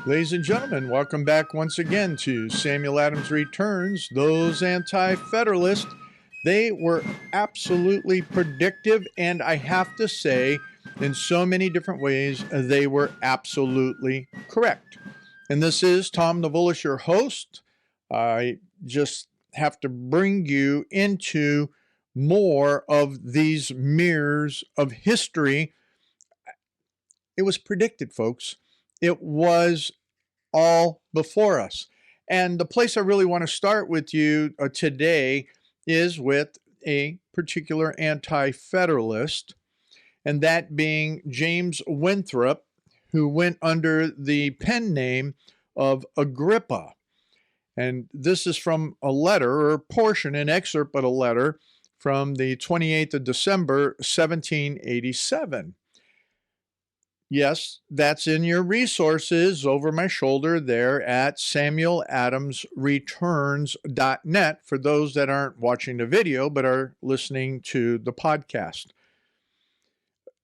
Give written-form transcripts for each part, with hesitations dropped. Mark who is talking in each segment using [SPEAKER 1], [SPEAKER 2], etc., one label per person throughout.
[SPEAKER 1] Ladies and gentlemen, welcome back once again to Samuel Adams Returns. Those anti-federalists, they were absolutely predictive, and I have to say, in so many different ways, they were absolutely correct. And this is Tom Navulis, your host. I just have to bring you into more of these mirrors of history. It was predicted, folks. It was all before us. And the place I really want to start with you today is with a particular anti-federalist, and that being James Winthrop, who went under the pen name of Agrippa. And this is from a letter, or a portion, an excerpt of a letter from the 28th of December, 1787. Yes, that's in your resources over my shoulder there at samueladamsreturns.net for those that aren't watching the video but are listening to the podcast.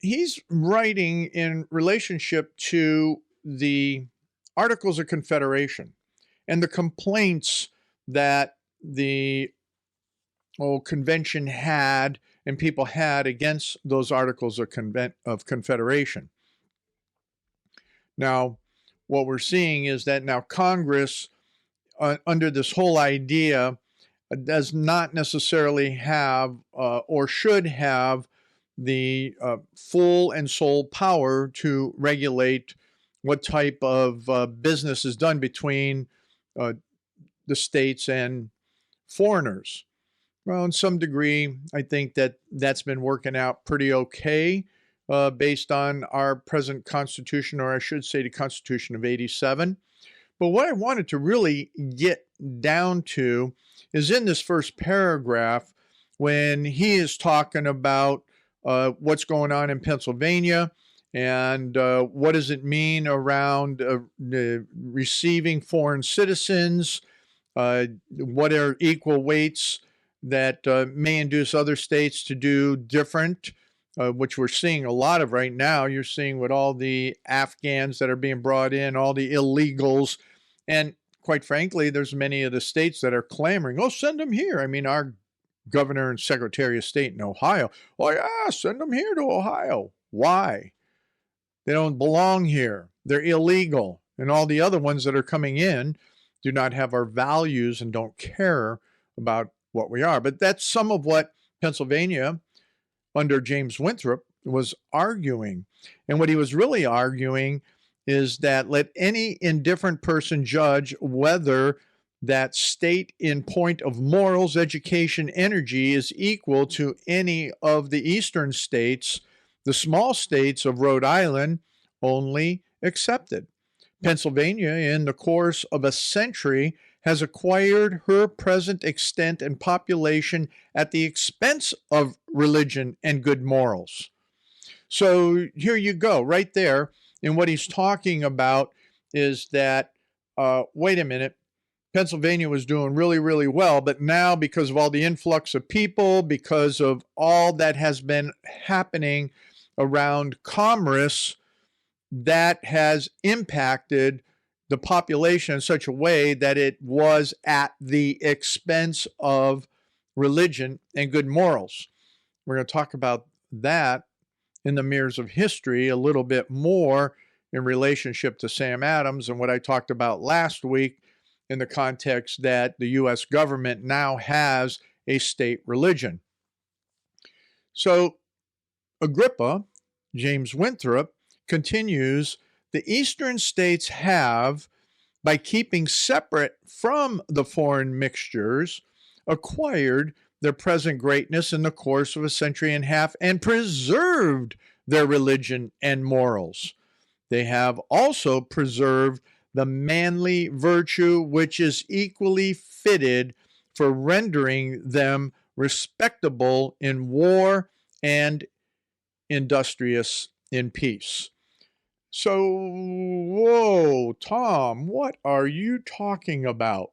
[SPEAKER 1] He's writing in relationship to the Articles of Confederation and the complaints that the convention had and people had against those Articles of Confederation. Now, what we're seeing is that now Congress, under this whole idea, does not necessarily have or should have the full and sole power to regulate what type of business is done between the states and foreigners. Well, in some degree, I think that that's been working out pretty okay. Based on our present Constitution, or I should say the Constitution of 87. But what I wanted to really get down to is in this first paragraph when he is talking about what's going on in Pennsylvania and what does it mean around receiving foreign citizens, what are equal weights that may induce other states to do different, which we're seeing a lot of right now. You're seeing with all the Afghans that are being brought in, all the illegals. And quite frankly, there's many of the states that are clamoring, oh, send them here. I mean, our governor and secretary of state in Ohio, oh, yeah, send them here to Ohio. Why? They don't belong here. They're illegal. And all the other ones that are coming in do not have our values and don't care about what we are. But that's some of what Pennsylvania under James Winthrop was arguing. And what he was really arguing is that let any indifferent person judge whether that state in point of morals, education, energy is equal to any of the eastern states, the small states of Rhode Island only excepted. Pennsylvania, in the course of a century, has acquired her present extent and population at the expense of religion and good morals. So here you go, right there. And what he's talking about is that, wait a minute, Pennsylvania was doing really, really well, but now because of all the influx of people, because of all that has been happening around commerce, that has impacted the population in such a way that it was at the expense of religion and good morals. We're going to talk about that in the mirrors of history a little bit more in relationship to Sam Adams and what I talked about last week in the context that the U.S. government now has a state religion. So Agrippa, James Winthrop, continues, the eastern states have, by keeping separate from the foreign mixtures, acquired their present greatness in the course of a century and a half and preserved their religion and morals. They have also preserved the manly virtue which is equally fitted for rendering them respectable in war and industrious in peace. So, whoa, Tom, what are you talking about?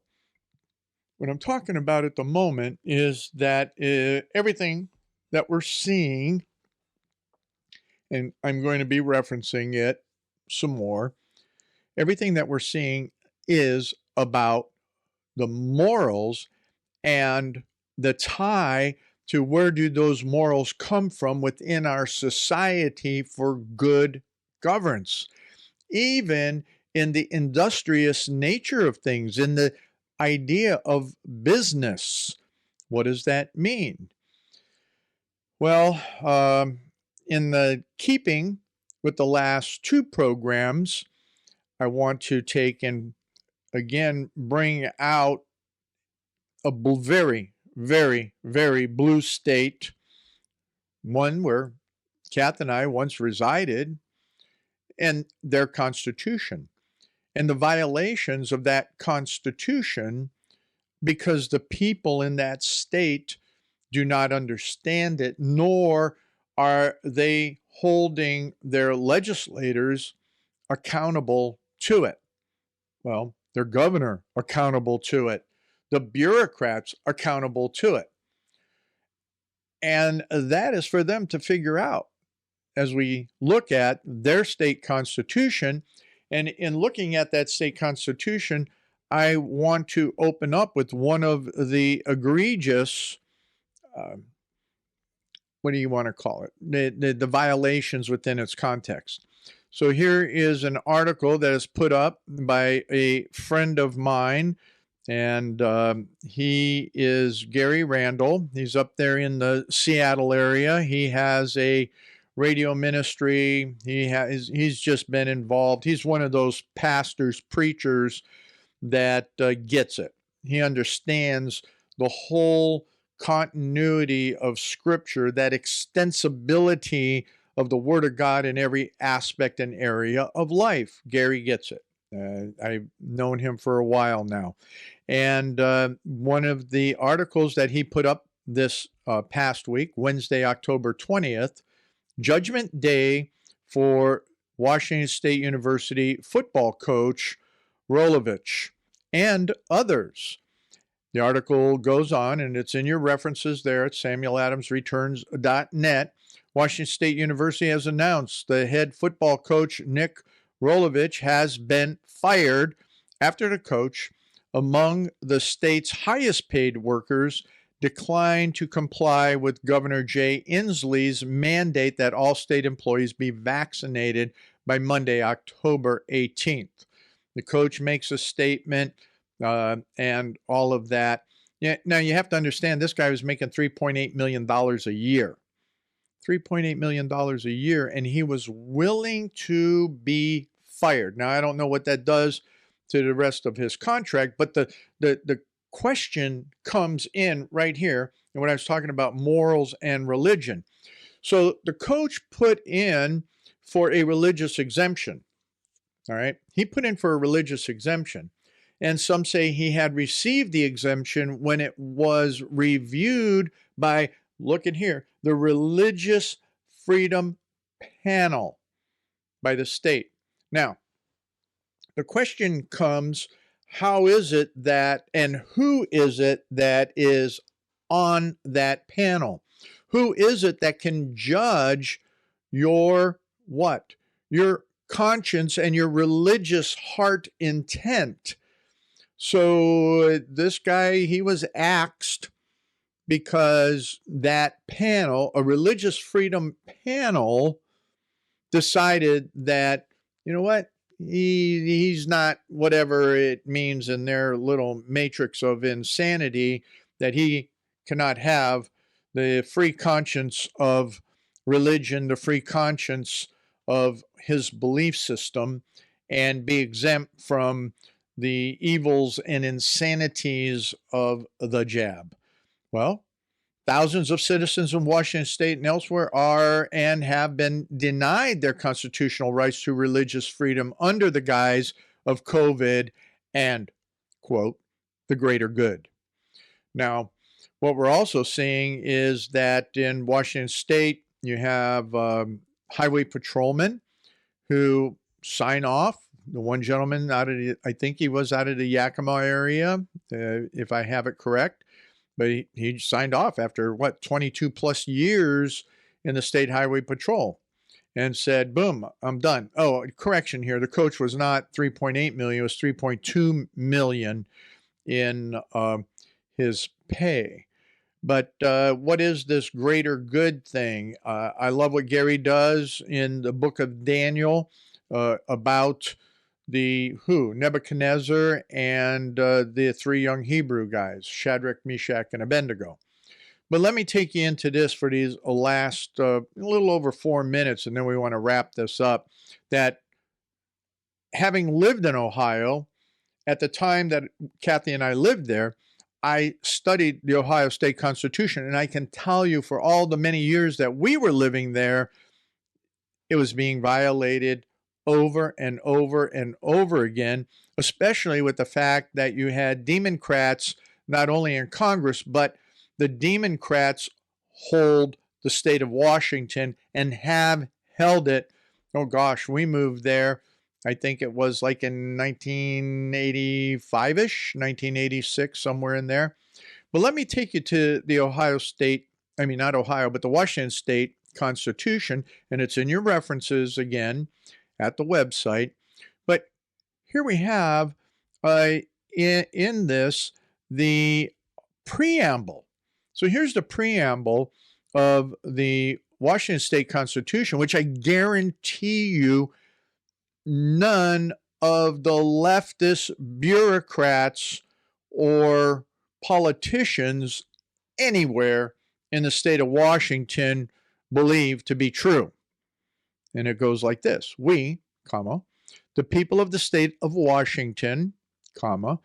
[SPEAKER 1] What I'm talking about at the moment is that everything that we're seeing, and I'm going to be referencing it some more, everything that we're seeing is about the morals and the tie to where do those morals come from within our society for good governance, even in the industrious nature of things, in the idea of business. What does that mean? Well, in the keeping with the last two programs, I want to take and again bring out a very, very, very blue state, one where Kath and I once resided, and their constitution, and the violations of that constitution because the people in that state do not understand it, nor are they holding their legislators accountable to it. Well, their governor accountable to it, the bureaucrats accountable to it. And that is for them to figure out as we look at their state constitution. And in looking at that state constitution, I want to open up with one of the egregious, what do you want to call it? The violations within its context. So here is an article that is put up by a friend of mine, and he is Gary Randall. He's up there in the Seattle area. He has a radio ministry. He's just been involved. He's one of those pastors, preachers that gets it. He understands the whole continuity of Scripture, that extensibility of the Word of God in every aspect and area of life. Gary gets it. I've known him for a while now. And one of the articles that he put up this past week, Wednesday, October 20th, Judgment Day for Washington State University football coach Rolovich and others. The article goes on, and it's in your references there at samueladamsreturns.net. Washington State University has announced the head football coach, Nick Rolovich, has been fired after the coach, among the state's highest paid workers, declined to comply with Governor Jay Inslee's mandate that all state employees be vaccinated by Monday, October 18th. The coach makes a statement and all of that. Yeah, now, you have to understand, this guy was making $3.8 million a year. $3.8 million a year, and he was willing to be fired. Now, I don't know what that does to the rest of his contract, but the question comes in right here, and when I was talking about morals and religion. So the coach put in for a religious exemption. All right, he put in for a religious exemption, and some say he had received the exemption when it was reviewed by, look at here, the Religious Freedom Panel by the state. Now, the question comes, how is it that, and who is it that is on that panel? Who is it that can judge your what? Your conscience and your religious heart intent. So this guy, he was axed because that panel, a religious freedom panel, decided that, you know what, he's not whatever it means in their little matrix of insanity, that he cannot have the free conscience of religion, the free conscience of his belief system, and be exempt from the evils and insanities of the jab. Well, thousands of citizens in Washington State and elsewhere are and have been denied their constitutional rights to religious freedom under the guise of COVID and, quote, the greater good. Now, what we're also seeing is that in Washington State, you have highway patrolmen who sign off. The one gentleman I think he was out of the Yakima area, if I have it correct. But he signed off after, 22 plus years in the State Highway Patrol. and said, boom, I'm done. Oh, correction here. The coach was not 3.8 million. It was 3.2 million in his pay. But what is this greater good thing? I love what Gary does in the book of Daniel about Nebuchadnezzar and the three young Hebrew guys, Shadrach, Meshach, and Abednego. But let me take you into this for these last a little over 4 minutes, and then we want to wrap this up. That having lived in Ohio, at the time that Kathy and I lived there, I studied the Ohio State Constitution, and I can tell you for all the many years that we were living there, it was being violated over and over and over again, especially with the fact that you had Democrats not only in Congress, but the Democrats hold the state of Washington and have held it. Oh gosh, we moved there. I think it was like in 1985-ish, 1986, somewhere in there. But let me take you to the Ohio State, I mean, not Ohio, but the Washington State Constitution, and it's in your references again at the website. But here we have in this the preamble. So here's the preamble of the Washington State Constitution, which I guarantee you none of the leftist bureaucrats or politicians anywhere in the state of Washington believe to be true. And it goes like this: we, comma, the people of the state of Washington, comma,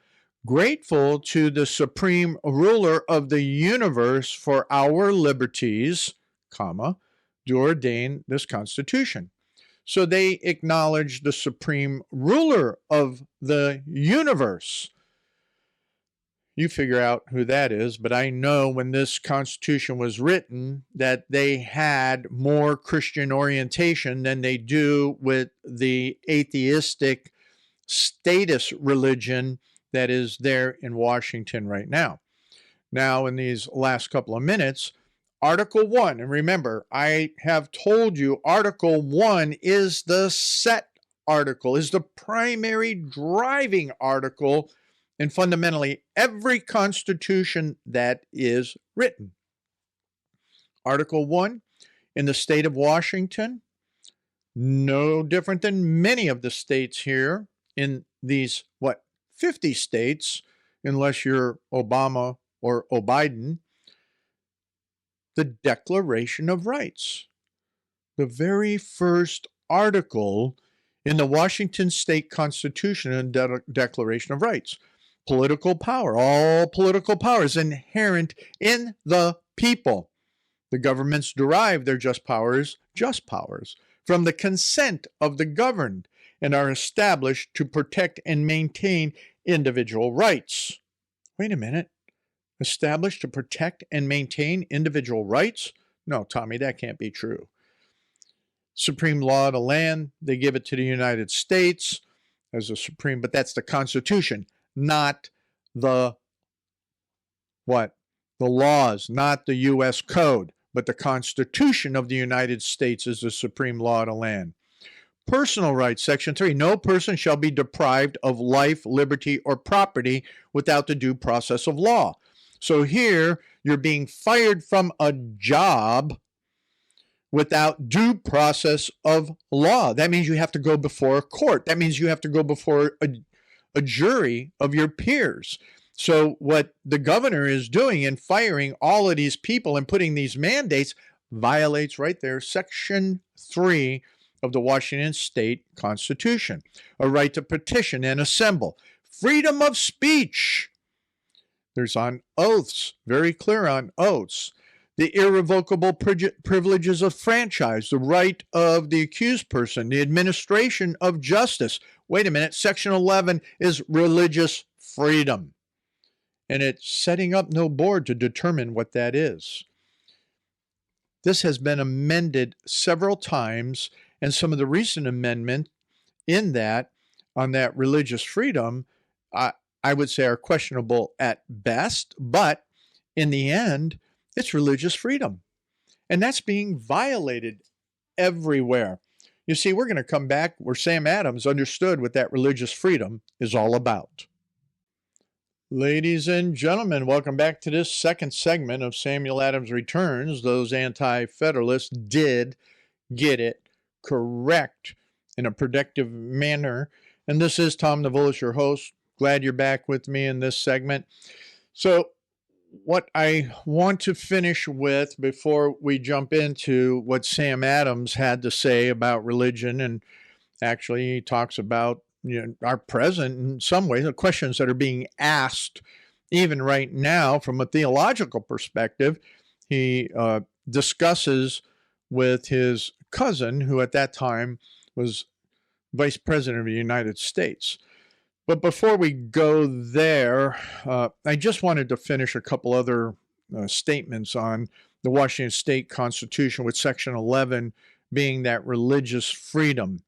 [SPEAKER 1] grateful to the supreme ruler of the universe for our liberties, comma, do ordain this Constitution. So they acknowledge the supreme ruler of the universe. You figure out who that is, but I know when this Constitution was written that they had more Christian orientation than they do with the atheistic statist religion that is there in Washington right now. Now, in these last couple of minutes, Article 1, and remember, I have told you Article 1 is the set article, is the primary driving article in fundamentally every constitution that is written. Article 1, in the state of Washington, no different than many of the states here in these, 50 states, unless you're Obama or O'Biden, the Declaration of Rights. The very first article in the Washington State Constitution and Declaration of Rights. Political power, all political power is inherent in the people. The governments derive their just powers, from the consent of the governed and are established to protect and maintain individual rights. Wait a minute. Established to protect and maintain individual rights? No, Tommy, that can't be true. Supreme law of the land, they give it to the United States as a supreme, but that's the Constitution, not the laws, not the U.S. Code, but the Constitution of the United States is the supreme law of the land. Personal rights, Section 3, no person shall be deprived of life, liberty, or property without the due process of law. So here, you're being fired from a job without due process of law. That means you have to go before a court. That means you have to go before a jury of your peers. So what the governor is doing in firing all of these people and putting these mandates violates right there Section 3 of the Washington State Constitution. A right to petition and assemble. Freedom of speech. There's on oaths, very clear on oaths. The irrevocable privileges of franchise, the right of the accused person, the administration of justice. Wait a minute, Section 11 is religious freedom. And it's setting up no board to determine what that is. This has been amended several times, and some of the recent amendments in that, on that religious freedom, I would say are questionable at best, but in the end, it's religious freedom. And that's being violated everywhere. You see, we're going to come back where Sam Adams understood what that religious freedom is all about. Ladies and gentlemen, welcome back to this second segment of Samuel Adams Returns. Those anti-federalists did get it correct in a productive manner. And this is Tom Navolis, your host. Glad you're back with me in this segment. So what I want to finish with before we jump into what Sam Adams had to say about religion, and actually he talks about our present in some ways, the questions that are being asked even right now from a theological perspective. He discusses with his cousin, who at that time was Vice President of the United States. But before we go there, I just wanted to finish a couple other statements on the Washington State Constitution, with Section 11 being that religious freedom.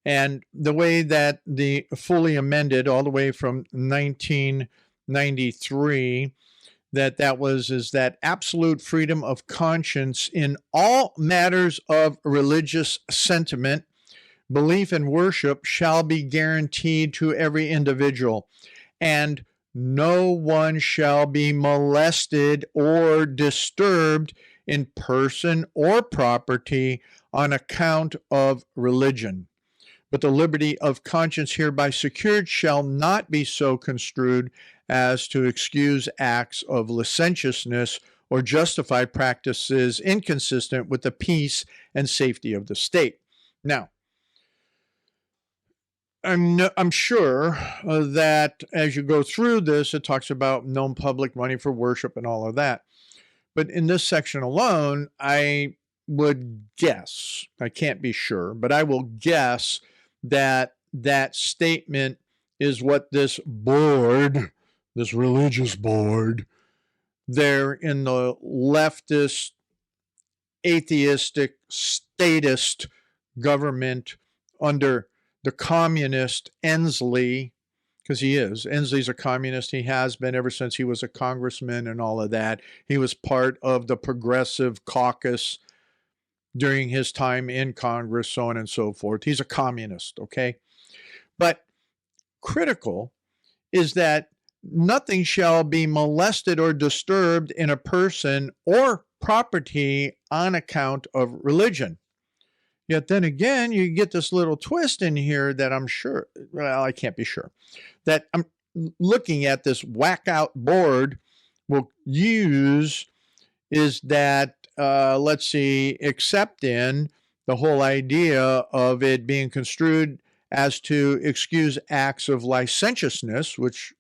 [SPEAKER 1] And the way that the fully amended, all the way from 1993, is that absolute freedom of conscience in all matters of religious sentiment, belief, and worship shall be guaranteed to every individual, and no one shall be molested or disturbed in person or property on account of religion. But the liberty of conscience hereby secured shall not be so construed as to excuse acts of licentiousness or justify practices inconsistent with the peace and safety of the state. Now, I'm sure that as you go through this, it talks about known public money for worship and all of that. But in this section alone, I would guess, I can't be sure, but I will guess that that statement is what this board, this religious board, there in the leftist, atheistic, statist government under the communist Ensley, because he is. Ensley's a communist. He has been ever since he was a congressman and all of that. He was part of the Progressive Caucus during his time in Congress, so on and so forth. He's a communist, okay? But critical is that nothing shall be molested or disturbed in a person or property on account of religion. Yet then again, you get this little twist in here that I'm sure, well, I can't be sure, that I'm looking at this whack-out board will use is that, let's see, except in the whole idea of it being construed as to excuse acts of licentiousness, which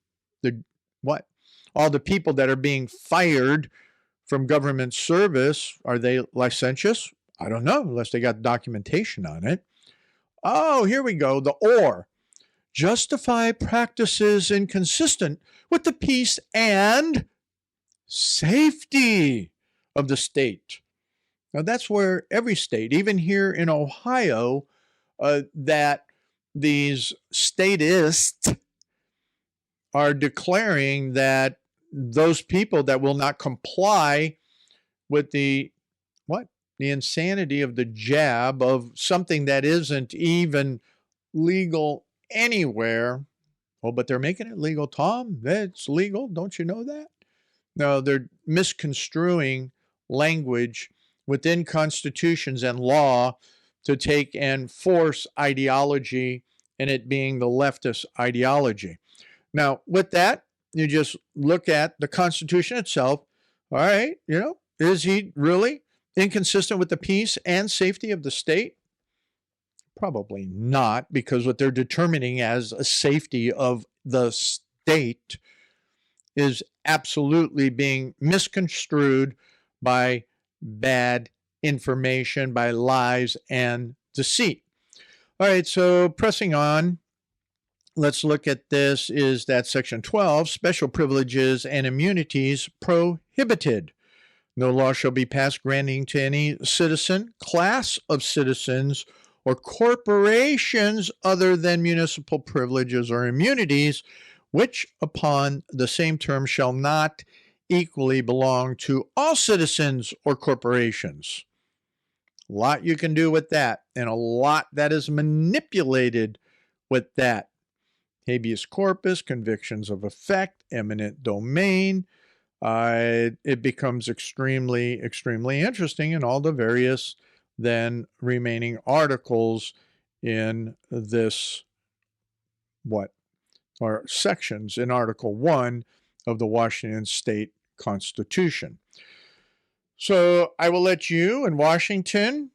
[SPEAKER 1] all the people that are being fired from government service, are they licentious? I don't know, unless they got documentation on it. Oh, here we go, the or. Justify practices inconsistent with the peace and safety of the state. Now, that's where every state, even here in Ohio, that these statists are declaring that those people that will not comply with the insanity of the jab, of something that isn't even legal anywhere. Oh, but they're making it legal, Tom. It's legal. Don't you know that? No, they're misconstruing language within constitutions and law to take and force ideology, and it being the leftist ideology. Now, with that, you just look at the Constitution itself. All right, is he really inconsistent with the peace and safety of the state? Probably not, because what they're determining as a safety of the state is absolutely being misconstrued by bad information, by lies and deceit. All right, so pressing on, let's look at this, is that Section 12, special privileges and immunities prohibited. No law shall be passed granting to any citizen, class of citizens, or corporations other than municipal privileges or immunities, which upon the same term shall not equally belong to all citizens or corporations. A lot you can do with that, and a lot that is manipulated with that. Habeas corpus, convictions of effect, eminent domain. It becomes extremely, extremely interesting in all the various then remaining articles in this, or sections in Article 1 of the Washington State Constitution. So I will let you in Washington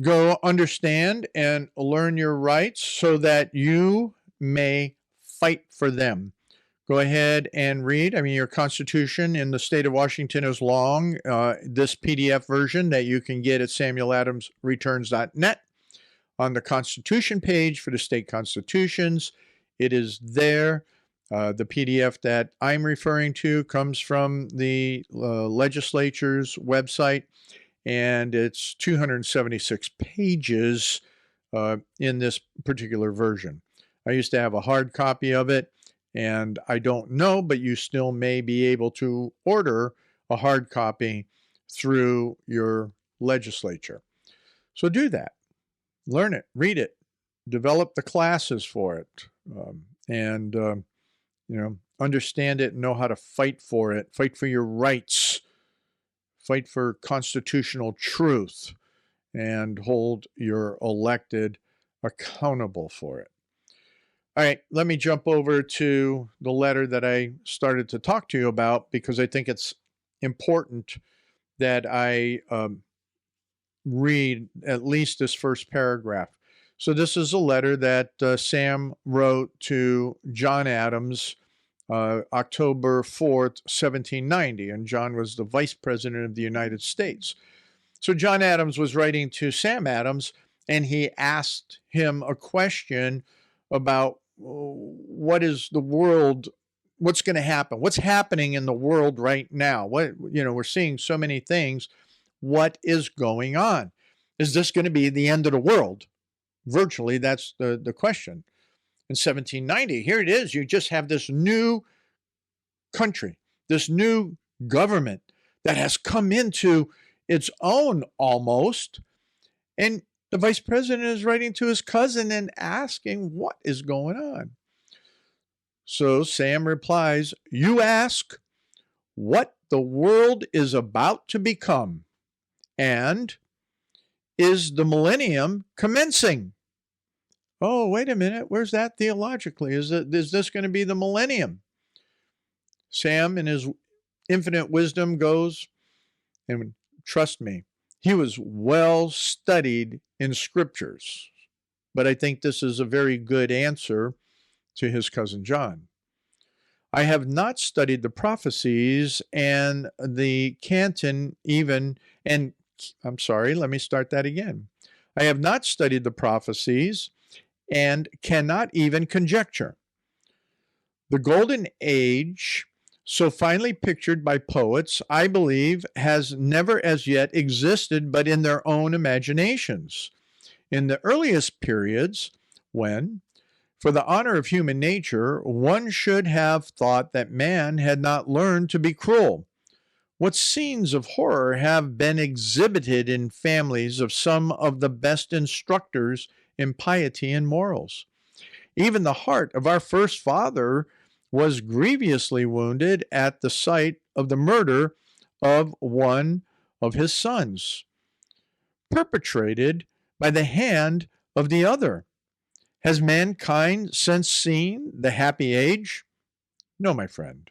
[SPEAKER 1] go understand and learn your rights so that you may fight for them. Go ahead and read. I mean, your Constitution in the state of Washington is long. This PDF version that you can get at samueladamsreturns.net on the Constitution page for the state constitutions. It is there. The PDF that I'm referring to comes from the legislature's website, and it's 276 pages in this particular version. I used to have a hard copy of it, and I don't know, but you still may be able to order a hard copy through your legislature. So do that. Learn it, read it, develop the classes for it, and understand it and know how to fight for it, fight for your rights, fight for constitutional truth, and hold your elected accountable for it. All right, let me jump over to the letter that I started to talk to you about, because I think it's important that I read at least this first paragraph. So this is a letter that Sam wrote to John Adams, October 4th, 1790, and John was the Vice President of the United States. So John Adams was writing to Sam Adams, and he asked him a question about what is the world, what's going to happen, what's happening in the world right now. We're seeing so many things. What is going on? Is this going to be the end of the world? Virtually, that's the question. In 1790, here it is. You just have this new country, this new government that has come into its own almost. And the vice president is writing to his cousin and asking, what is going on? So Sam replies, you ask what the world is about to become, and is the millennium commencing? Oh, wait a minute. Where's that theologically? Is this going to be the millennium? Sam, in his infinite wisdom, goes, and trust me, he was well studied in scriptures. But I think this is a very good answer to his cousin John. I have not studied the prophecies and the canon even, and I'm sorry, let me start that again. I have not studied the prophecies and cannot even conjecture. The golden age, so finely pictured by poets, I believe, has never as yet existed but in their own imaginations. In the earliest periods, when, for the honor of human nature, one should have thought that man had not learned to be cruel, what scenes of horror have been exhibited in families of some of the best instructors in piety and morals. Even the heart of our first father was grievously wounded at the sight of the murder of one of his sons, perpetrated by the hand of the other. Has mankind since seen the happy age? No, my friend.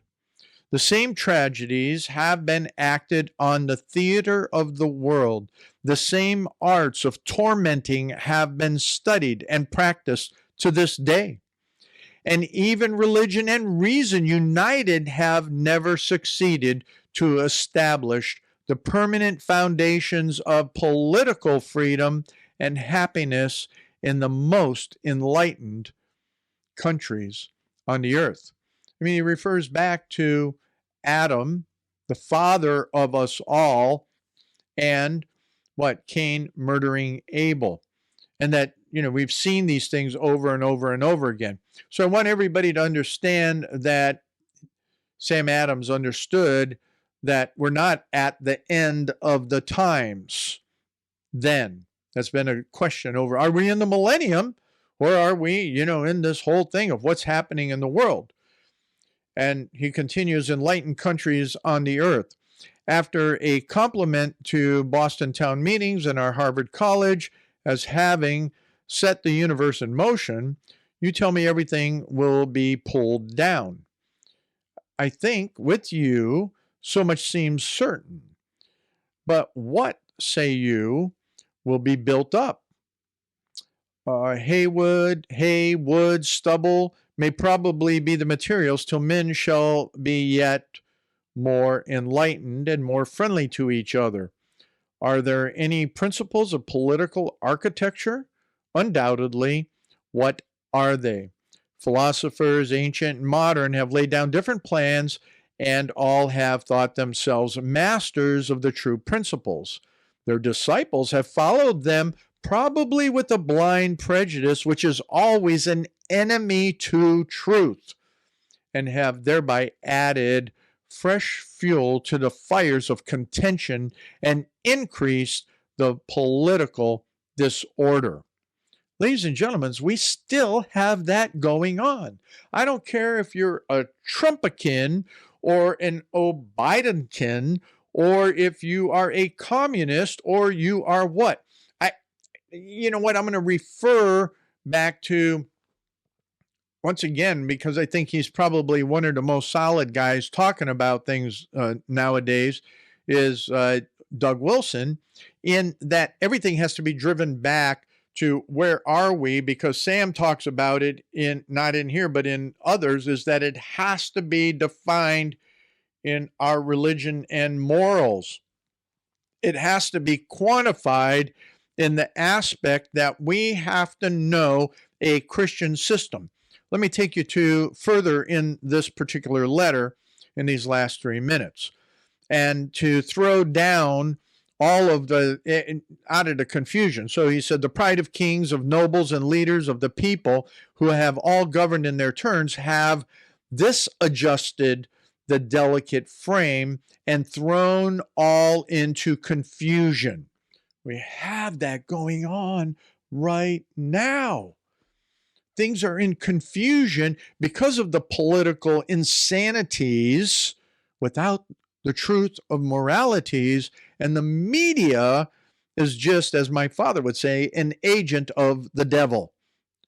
[SPEAKER 1] The same tragedies have been acted on the theater of the world. The same arts of tormenting have been studied and practiced to this day. And even religion and reason united have never succeeded to establish the permanent foundations of political freedom and happiness in the most enlightened countries on the earth. I mean, he refers back to Adam, the father of us all, and Cain murdering Abel. And that, we've seen these things over and over and over again. So I want everybody to understand that Sam Adams understood that we're not at the end of the times then. That's been a question over, are we in the millennium, or are we, in this whole thing of what's happening in the world? And he continues, enlightened countries on the earth. After a compliment to Boston town meetings and our Harvard College as having set the universe in motion, you tell me everything will be pulled down. I think with you, so much seems certain. But what, say you, will be built up? Hay, wood, stubble may probably be the materials till men shall be yet more enlightened and more friendly to each other. Are there any principles of political architecture? Undoubtedly. What are they? Philosophers, ancient and modern, have laid down different plans, and all have thought themselves masters of the true principles. Their disciples have followed them, probably with a blind prejudice, which is always an enemy to truth, and have thereby added fresh fuel to the fires of contention and increased the political disorder. Ladies and gentlemen, we still have that going on. I don't care if you're a Trumpican or an O'Bidenkin, or if you are a communist, or you are what? You know what? I'm going to refer back to, once again, because I think he's probably one of the most solid guys talking about things nowadays, is Doug Wilson, in that everything has to be driven back to where are we, because Sam talks about it not in here, but in others, is that it has to be defined in our religion and morals. It has to be quantified in the aspect that we have to know a Christian system. Let me take you to further in this particular letter in these last 3 minutes, and to throw down all of out of the confusion. So he said, the pride of kings, of nobles and leaders of the people who have all governed in their turns have disadjusted the delicate frame and thrown all into confusion. We have that going on right now. Things are in confusion because of the political insanities without the truth of moralities, and the media is just, as my father would say, an agent of the devil,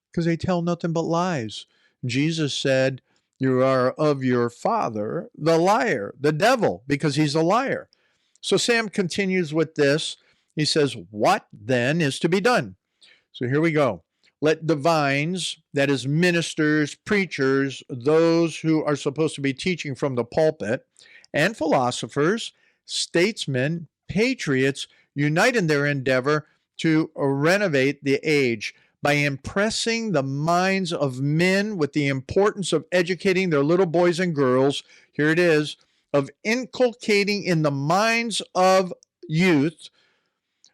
[SPEAKER 1] because they tell nothing but lies. Jesus said, you are of your father, the liar, the devil, because he's a liar. So Sam continues with this. He says, what then is to be done? So here we go. Let divines, that is ministers, preachers, those who are supposed to be teaching from the pulpit, and philosophers, statesmen, patriots, unite in their endeavor to renovate the age by impressing the minds of men with the importance of educating their little boys and girls. Here it is, of inculcating in the minds of youth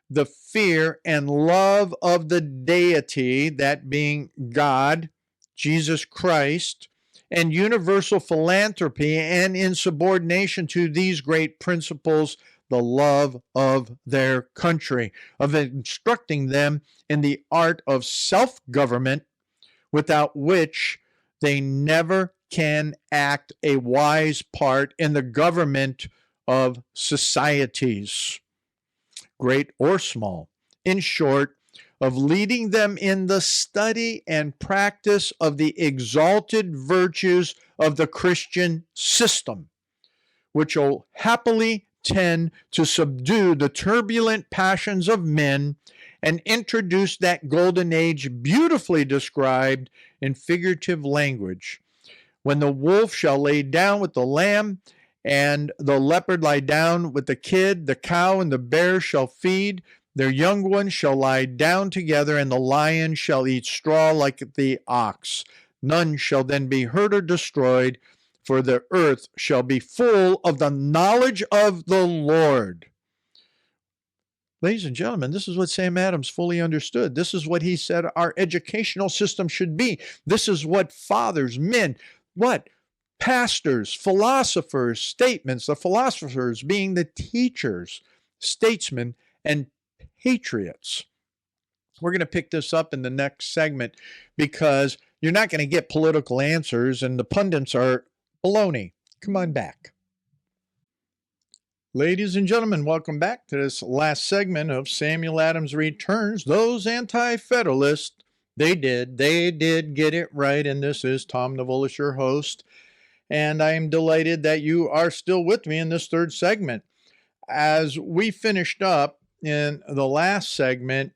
[SPEAKER 1] the fear and love of the deity, that being God, Jesus Christ, and universal philanthropy, and in subordination to these great principles, the love of their country, of instructing them in the art of self-government, without which they never can act a wise part in the government of societies, great or small. In short, of leading them in the study and practice of the exalted virtues of the Christian system, which will happily tend to subdue the turbulent passions of men and introduce that golden age beautifully described in figurative language, when the wolf shall lay down with the lamb, and the leopard lie down with the kid, the cow and the bear shall feed, their young ones shall lie down together, and the lion shall eat straw like the ox. None shall then be hurt or destroyed, for the earth shall be full of the knowledge of the Lord. Ladies and gentlemen, this is what Sam Adams fully understood. This is what he said our educational system should be. This is what fathers, men, pastors, philosophers, statements, the philosophers being the teachers, statesmen, and patriots We're going to pick this up in the next segment because you're not going to get political answers and the pundits are baloney. Come on back. Ladies and gentlemen, welcome back to this last segment of Samuel Adams Returns. Those anti-federalists, they did get it right, and this is Tom Navolis, your host, and I am delighted that you are still with me in this third segment. As we finished up in the last segment,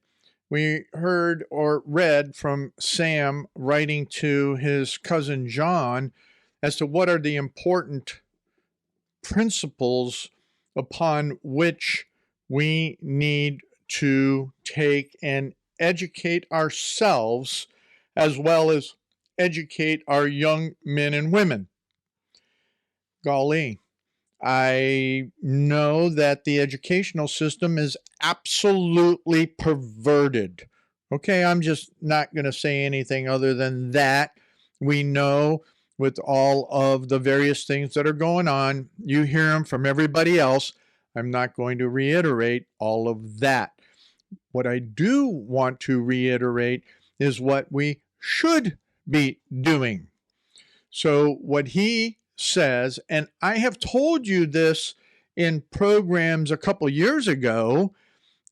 [SPEAKER 1] we heard or read from Sam writing to his cousin John as to what are the important principles upon which we need to take and educate ourselves as well as educate our young men and women. Golly, I know that the educational system is absolutely perverted. Okay, I'm just not going to say anything other than that. We know with all of the various things that are going on, you hear them from everybody else. I'm not going to reiterate all of that. What I do want to reiterate is what we should be doing. So what he says, and I have told you this in programs a couple years ago,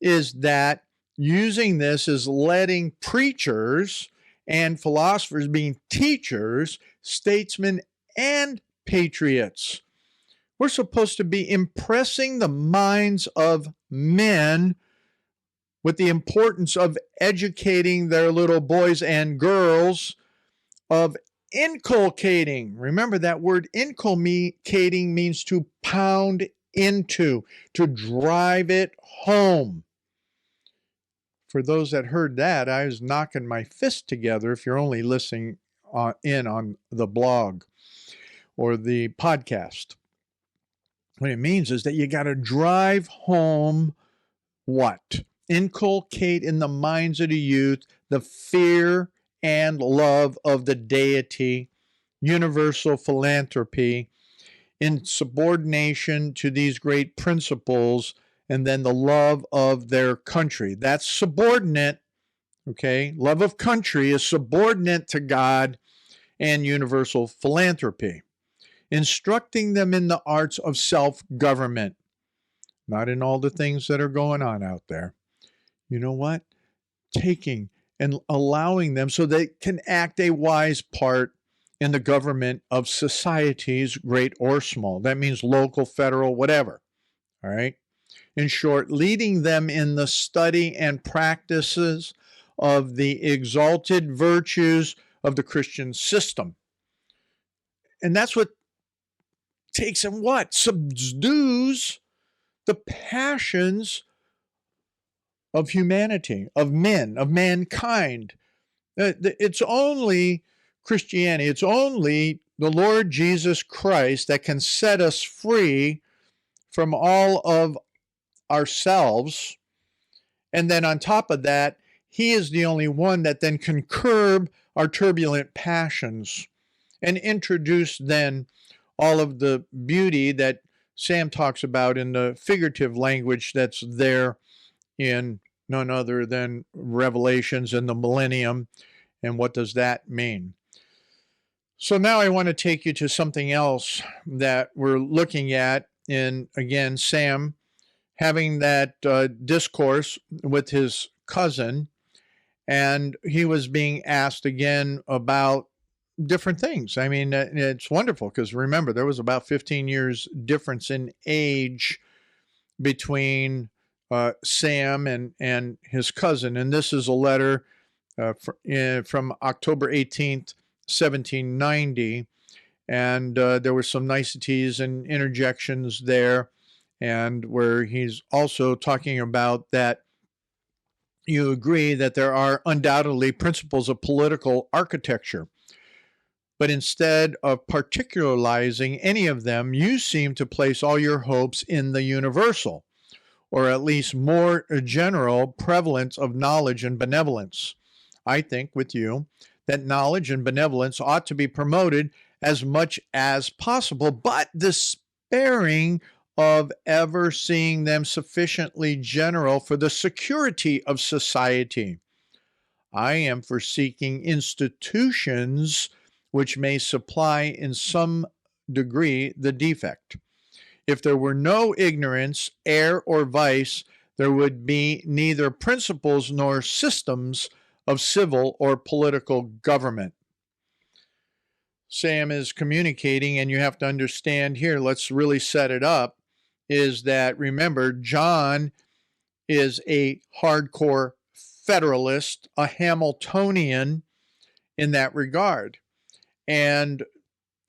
[SPEAKER 1] is that using this is letting preachers and philosophers being teachers, statesmen, and patriots. We're supposed to be impressing the minds of men with the importance of educating their little boys and girls, of inculcating. Remember that word inculcating means to pound into, to drive it home. For those that heard that, I was knocking my fist together if you're only listening in on the blog or the podcast. What it means is that you got to drive home what? Inculcate in the minds of the youth the fear and love of the deity, universal philanthropy, in subordination to these great principles, and then the love of their country. That's subordinate, okay? Love of country is subordinate to God and universal philanthropy. Instructing them in the arts of self-government, not in all the things that are going on out there. You know what? Taking and allowing them so they can act a wise part in the government of societies, great or small. That means local, federal, whatever. All right? In short, leading them in the study and practices of the exalted virtues of the Christian system. And that's what takes and what? Subdues the passions of humanity, of men, of mankind. It's only Christianity, it's only the Lord Jesus Christ that can set us free from all of ourselves. And then on top of that, he is the only one that then can curb our turbulent passions and introduce then all of the beauty that Sam talks about in the figurative language that's there in none other than Revelations and the millennium. And what does that mean? So now I want to take you to something else that we're looking at in, again, Sam having that discourse with his cousin, and he was being asked again about different things. I mean, it's wonderful because remember, there was about 15 years difference in age between Sam and his cousin. And this is a letter from October 18th, 1790. And there were some niceties and interjections there, and where he's also talking about that you agree that there are undoubtedly principles of political architecture, but instead of particularizing any of them, you seem to place all your hopes in the universal, or at least more general prevalence of knowledge and benevolence. I think with you that knowledge and benevolence ought to be promoted as much as possible, but despairing of ever seeing them sufficiently general for the security of society. I am for seeking institutions which may supply in some degree the defect. If there were no ignorance, error, or vice, there would be neither principles nor systems of civil or political government. Sam is communicating, and you have to understand here, let's really set it up, is that, remember, John is a hardcore federalist, a Hamiltonian in that regard. And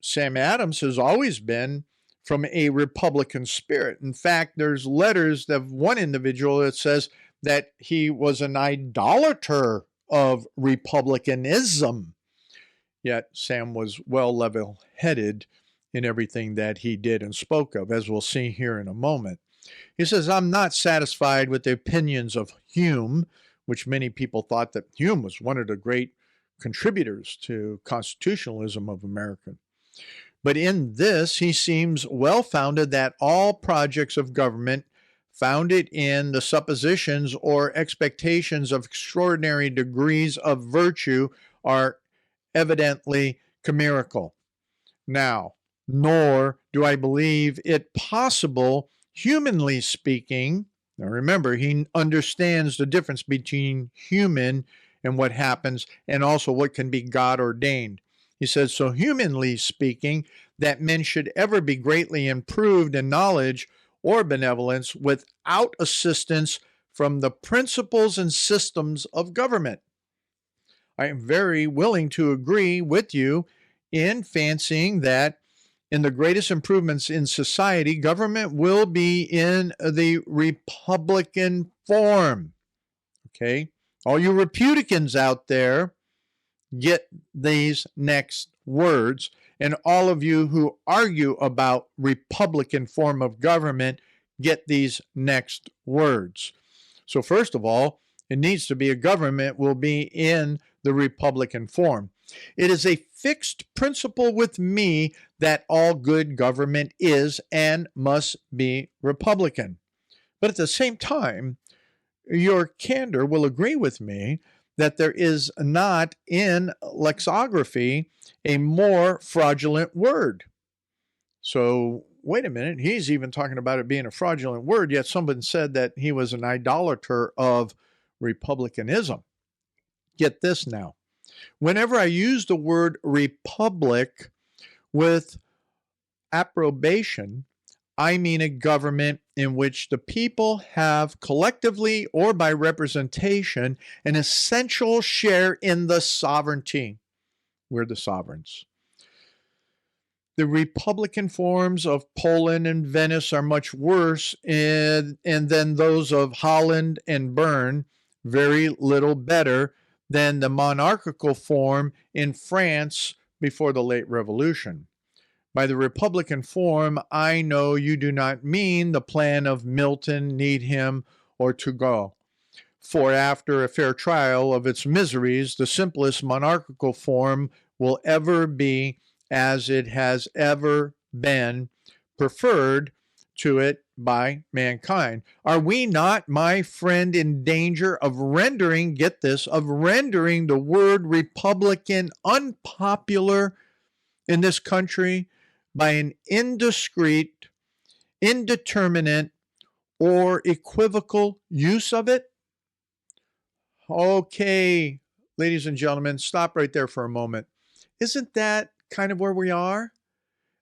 [SPEAKER 1] Sam Adams has always been from a Republican spirit. In fact, there's letters of one individual that says that he was an idolater of republicanism. Yet Sam was well level-headed in everything that he did and spoke of, as we'll see here in a moment. He says, I'm not satisfied with the opinions of Hume, which many people thought that Hume was one of the great contributors to constitutionalism of America. But in this, he seems well-founded that all projects of government founded in the suppositions or expectations of extraordinary degrees of virtue are evidently chimerical. Now, nor do I believe it possible, humanly speaking. Now remember, he understands the difference between human and what happens, and also what can be God ordained. He says, so humanly speaking, that men should ever be greatly improved in knowledge or benevolence without assistance from the principles and systems of government. I am very willing to agree with you in fancying that in the greatest improvements in society, government will be in the Republican form. Okay? All you Republicans out there, get these next words. And all of you who argue about Republican form of government, get these next words. So first of all, it needs to be a government will be in the Republican form. It is a fixed principle with me that all good government is and must be Republican. But at the same time, your candor will agree with me that there is not in lexicography a more fraudulent word. So wait a minute, he's even talking about it being a fraudulent word, yet someone said that he was an idolater of republicanism. Get this now. Whenever I use the word republic with approbation, I mean a government in which the people have collectively or by representation an essential share in the sovereignty. We're the sovereigns. The Republican forms of Poland and Venice are much worse, and then those of Holland and Bern, very little better than the monarchical form in France before the late Revolution. By the Republican form, I know you do not mean the plan of Milton, Needham, or Turgot. For after a fair trial of its miseries, the simplest monarchical form will ever be, as it has ever been, preferred to it by mankind. Are we not, my friend, in danger of rendering, get this, of rendering the word Republican unpopular in this country by an indiscreet, indeterminate, or equivocal use of it? Okay, ladies and gentlemen, stop right there for a moment. Isn't that kind of where we are?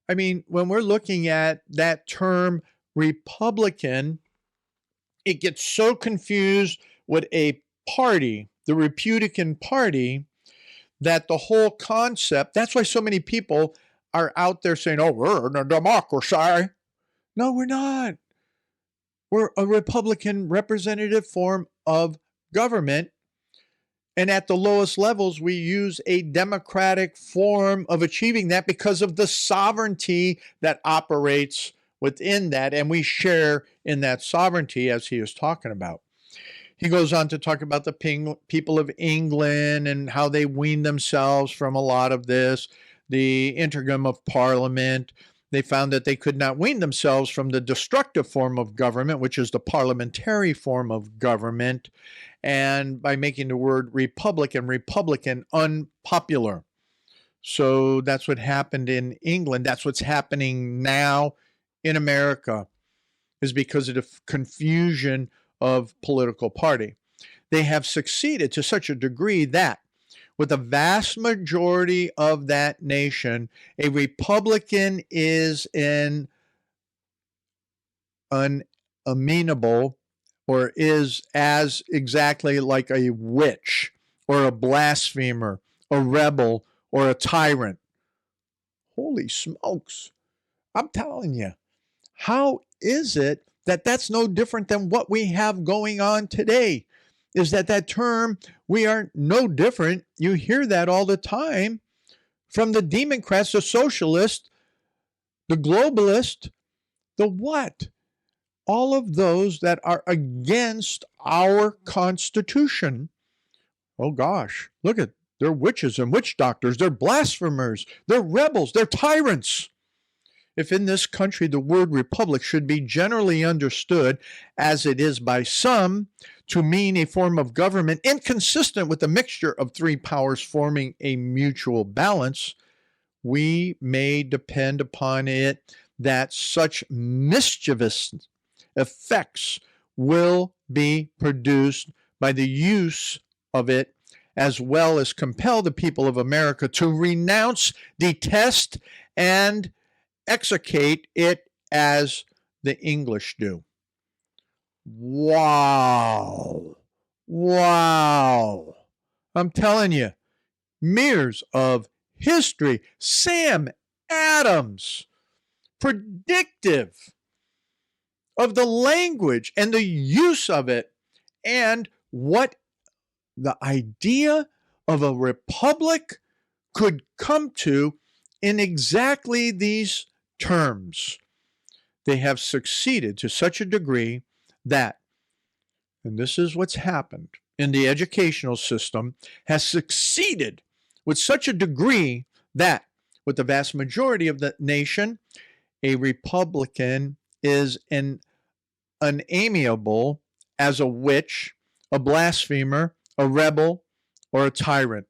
[SPEAKER 1] I mean, when we're looking at that term Republican, it gets so confused with a party, the Republican Party, that the whole concept, that's why so many people are out there saying, oh, we're in a democracy. No, we're not. We're a Republican representative form of government. And at the lowest levels, we use a democratic form of achieving that because of the sovereignty that operates within that. And we share in that sovereignty, as he is talking about. He goes on to talk about the people of England and how they wean themselves from a lot of this, the intergum of Parliament, They found that they could not wean themselves from the destructive form of government, which is the parliamentary form of government, and by making the word republic and republican unpopular. So that's what happened in England. That's what's happening now in America, is because of the confusion of political party. They have succeeded to such a degree that with the vast majority of that nation, a Republican is an unamenable, or is as exactly like a witch or a blasphemer, a rebel, or a tyrant. Holy smokes. I'm telling you, how is it that that's no different than what we have going on today? Is that term, we are no different. You hear that all the time from the Democrats, the socialists, the globalists, the what? All of those that are against our Constitution. Oh gosh, look at, they're witches and witch doctors, they're blasphemers, they're rebels, they're tyrants. If in this country the word republic should be generally understood, as it is by some, to mean a form of government inconsistent with the mixture of three powers forming a mutual balance, we may depend upon it that such mischievous effects will be produced by the use of it, as well as compel the people of America to renounce, detest, and execrate it as the English do. Wow. Wow. I'm telling you, mirrors of history. Sam Adams, predictive of the language and the use of it, and what the idea of a republic could come to in exactly these terms. They have succeeded to such a degree that, and this is what's happened in the educational system, has succeeded with such a degree that with the vast majority of the nation, a Republican is an unamiable as a witch, a blasphemer, a rebel, or a tyrant.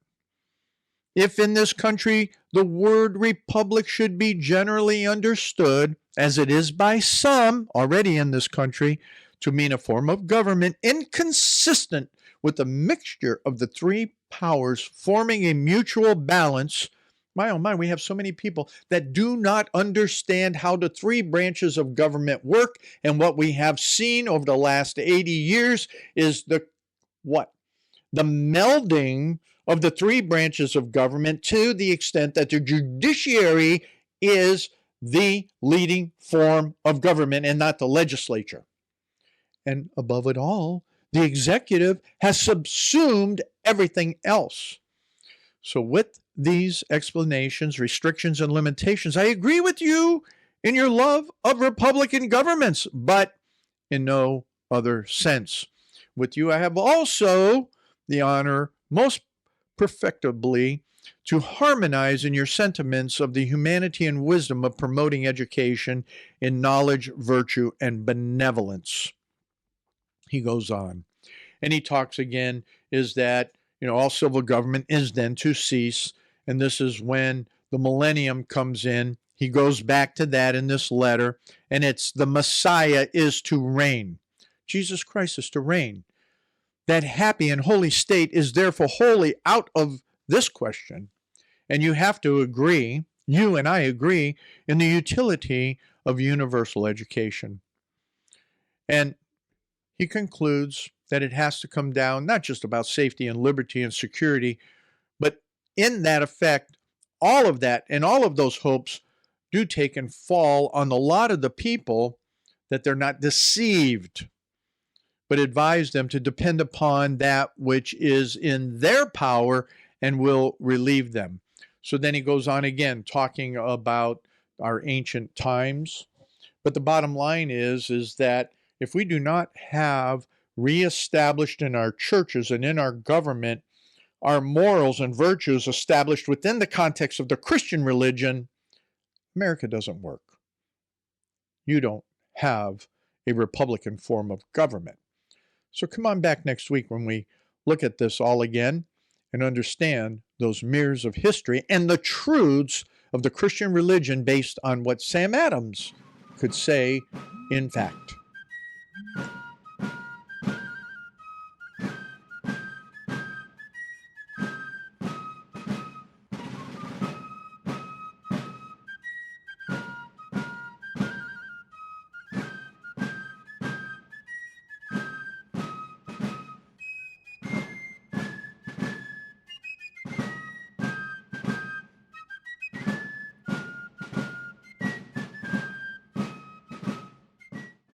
[SPEAKER 1] If in this country the word republic should be generally understood, as it is by some already in this country, to mean a form of government inconsistent with the mixture of the three powers forming a mutual balance, my oh my, we have so many people that do not understand how the three branches of government work, and what we have seen over the last 80 years is the what? The melding of the three branches of government to the extent that the judiciary is the leading form of government and not the legislature. And above it all, the executive has subsumed everything else. So with these explanations, restrictions, and limitations, I agree with you in your love of Republican governments, but in no other sense. With you, I have also the honor most perfectably to harmonize in your sentiments of the humanity and wisdom of promoting education in knowledge, virtue, and benevolence. He goes on, and he talks again, is that, all civil government is then to cease, and this is when the millennium comes in. He goes back to that in this letter, and it's the Messiah is to reign. Jesus Christ is to reign. That happy and holy state is therefore wholly out of this question. And you have to agree, you and I agree, in the utility of universal education. And he concludes that it has to come down not just about safety and liberty and security, but in that effect, all of that and all of those hopes do take and fall on the lot of the people, that they're not deceived, but advise them to depend upon that which is in their power and will relieve them. So then he goes on again, talking about our ancient times. But the bottom line is that if we do not have reestablished in our churches and in our government our morals and virtues established within the context of the Christian religion, America doesn't work. You don't have a Republican form of government. So come on back next week when we look at this all again and understand those mirrors of history and the truths of the Christian religion based on what Sam Adams could say in fact.